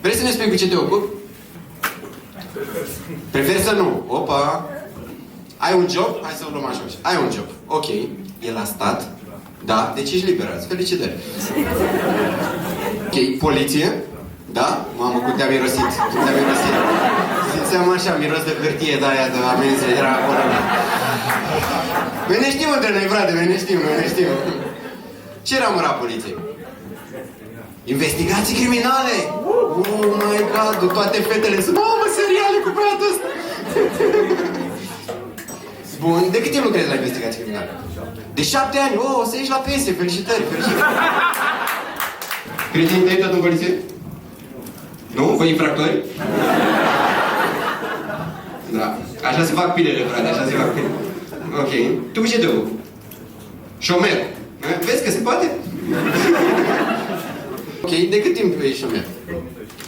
Vrei să ne spui cu ce te ocupi? Preferi să nu. Opa! Ai un job? Hai să o luăm așa. Ai un job. Ok. E la stat. Da? Deci ești liberat. Felicitări. Ok. Poliție? Da? Mamă, cum te-a mirosit. Cum te-a mirosit. Simțeam așa, miros de hârtie de aia, de amenzi, era acolo. Noi ne știm între noi, frate, noi ne știm. Ce ramura poliției? Investigații criminale! Oh my god, toate fetele sunt, mamă, seriale cu băiatul ăsta! Bun, de cât timp lucrezi la investigații criminale? De 7 ani, oh, o să ieși la pensie, felicitări. Prietenii tăi tot în poliție? Nu? Voi infractori? Da. Așa se fac pilele, frate, așa se fac pilele. Ok. Tu cu ce te ocupi? Șomer. Vezi că se poate? Ok, de cât timp ești șomer?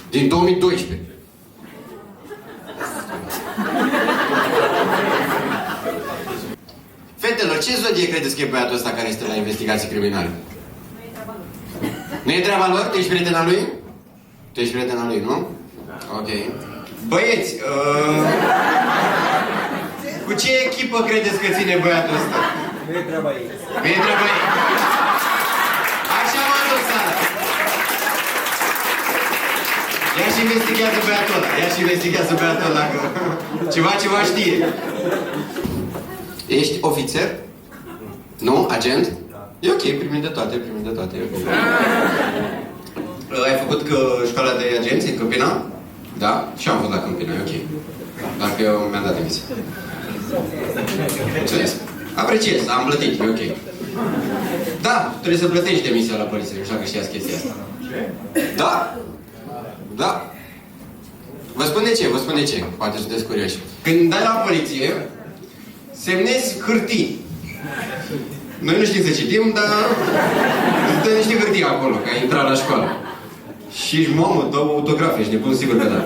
Din 2012. Fetelor, ce zodie credeți că e băiatul ăsta care este la investigații criminale? Nu e treaba lor? Tu ești prietena lui? Tu ești prietena lui, nu? Ok. Băieți, cu ce echipă credeți că ține băiatul ăsta? Nu e treaba ei. Nu e treaba ei. Așa m-a dus Sara. Ia și investigează băiatul ăla. Ia și investigează băiatul ăla, că ceva știe. Ești ofițer? Nu? Agent? E ok, primim de toate, e ok. Ai făcut școala de agenți în Câmpina? Da? Și am fost la Câmpina, e ok. Dar că eu mi-am dat demisia. Înțeles. Apreciez, am plătit, e ok. Da, trebuie să plătești demisia la poliție, nu știu dacă știați chestia asta. Da? Da. Vă spun de ce, poate sunteți curioși. Când dai la poliție, semnezi hârtii. Noi nu știm să citim, dar îți dă niște hârtii acolo, că ai intrat la școală. Și, mamă, dau autografe, ești nebun, sigur că da.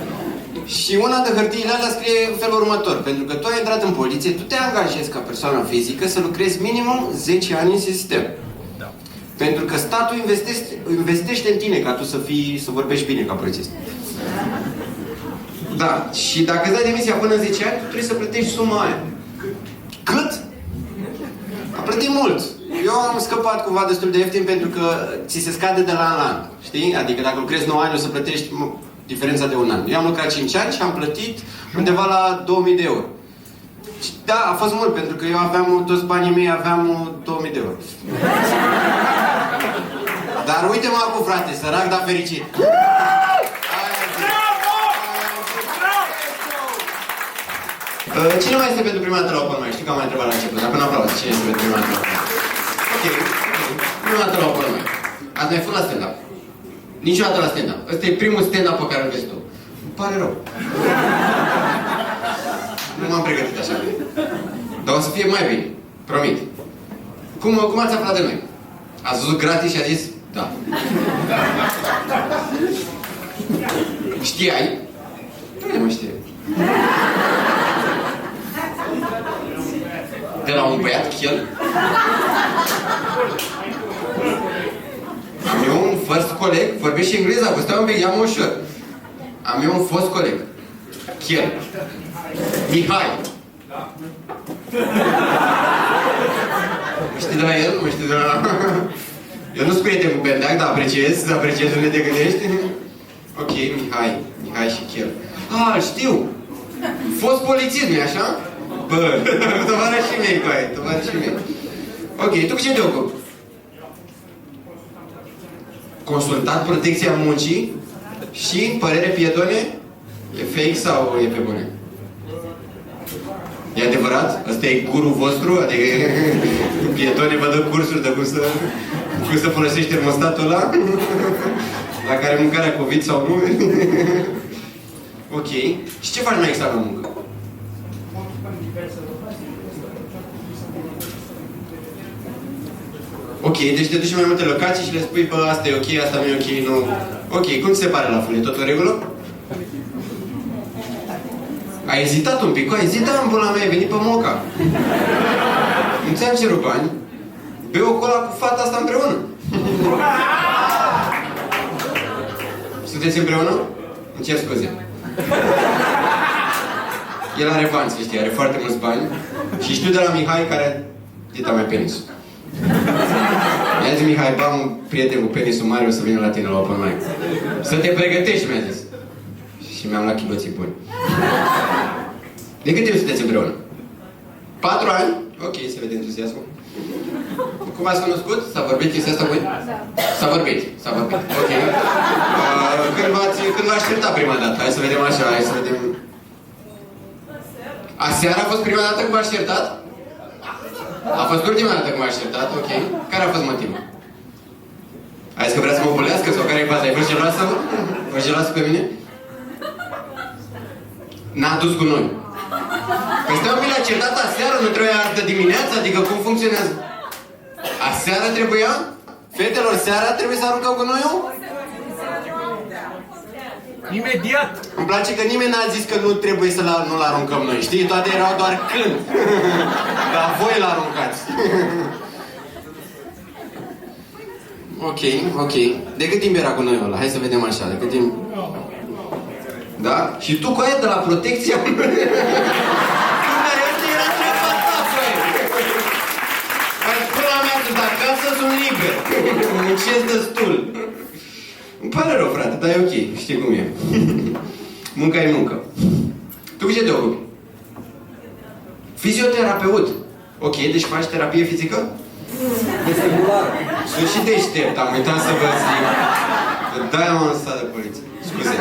Și una de hârtiile alea scrie în felul următor. Pentru că tu ai intrat în poliție, tu te angajezi ca persoană fizică să lucrezi minimum 10 ani în sistem. Da. Pentru că statul investește în tine ca tu să vorbești bine ca polițist. Da. Și dacă îți dai demisia până în 10 ani, tu trebuie să plătești suma aia. Cât? Am plătit mult. Eu am scăpat cumva destul de ieftin pentru că ți se scade de la an la an. Știi? Adică dacă lucrezi 9 ani, o să plătești diferența de un an. Eu am lucrat 5 ani și am plătit undeva la 2000 de euro. Și da, a fost mult, pentru că eu aveam, toți banii mei aveam 2000 de euro. Dar uite-mă acum, frate, sărac, dar fericit. Cine mai este pentru prima dată la Open Mic? Știu că am mai întrebat la început, dar până aplauze. Cine este pentru prima dată la Open Mic? Ok. Prima dată la Open Mic. Ați mai fost la stand-up? Niciodată la stand-up. Ăsta e primul stand-up pe care îl vezi tu. Îmi pare rău. Nu m-am pregătit așa bine. Dar o să fie mai bine. Promit. Cum ați aflat de noi? Ați văzut gratis și a zis? Da. Știai? Nu mă știe. De la un băiat chel? Am eu un fost coleg, vorbește engleza, vă stai un pic, ia-mă ușor. Am eu un fost coleg. Chel. Mihai. Mă știi de la el? Mă știi de la... Eu nu-s prieten cu Bendeac, dar apreciez unde te gândești. Ok, Mihai și Chel. Ah, știu! Fost polițist, nu-i așa? Bă, tovarășii mei, coi, tovarășii mei. Ok, tu cu ce te ocupi? Consultat protecția muncii și părere pietone? E fake sau e pe bune? E adevărat? Ăsta e guru vostru? Adică pietone vă dă cursuri de cum să folosești termostatul ăla? La care mâncarea COVID sau nu? Ok. Și ce faci mai exact la muncă? Ok, deci te duci în mai multe locații și le spui, bă, asta e ok, asta nu e ok, nu... Ok, cum ți se pare la fund? E tot în regulă? Ai ezitat un pic, ai ezitat în bula mea, ai venit pe Moca. Nu ți-am cerut bani. Bei o cola cu fata asta împreună. Sunteți împreună? Îmi cer scuze. El are bani, să știi, are foarte mulți bani. Și știu de la Mihai care dita mai penisul. Mi-a zis Mihai, ba un prieten cu penisul mare o să vină la tine la open mic. Să te pregătești, mi-a zis. Și mi-am luat chiloții buni. De cât timp sunteți împreună? 4 ani? Ok, se vede entuziasmul. Cum v-ați cunoscut? S-a vorbit chestia asta voi? S-a vorbit. Ok. Când v-ați certat prima dată? Hai să vedem așa, hai să vedem... Aseară a fost prima dată când v-ați certat? A fost ultima dată când v-ați certat, ok. Care a fost motivul? Ai zis că vrea să mă bulească sau care e faza? Ai fost geloasă? Fost geloasă pe mine? N-a dus cu noi. Păi stai un pic, la certat aseară, nu trebuia altă dimineață? Adică cum funcționează? Aseară trebuia? Fetelor, seara trebuie să aruncăm cu noi? Imediat! Îmi place că nimeni n-a zis că nu trebuie să nu-l aruncăm noi, știi? Toate erau doar când. Dar voi l-aruncați. Ok. De cât timp era cu noi ăla? Hai să vedem așa, de cât timp... Da? Și tu cu aia de la protecția... Era treaba ta, băi! Până la mea, de acasă sunt liber. Muncesc destul. Îmi pare rău, frate, dar e ok. Știi cum e. Munca e muncă. Tu cu ce te ocupi? Fizioterapeut. Ok, deci faci terapie fizică? Sunt și deștept, am uitat să vă zic. Da-i mă în stat de poliție. Scuze.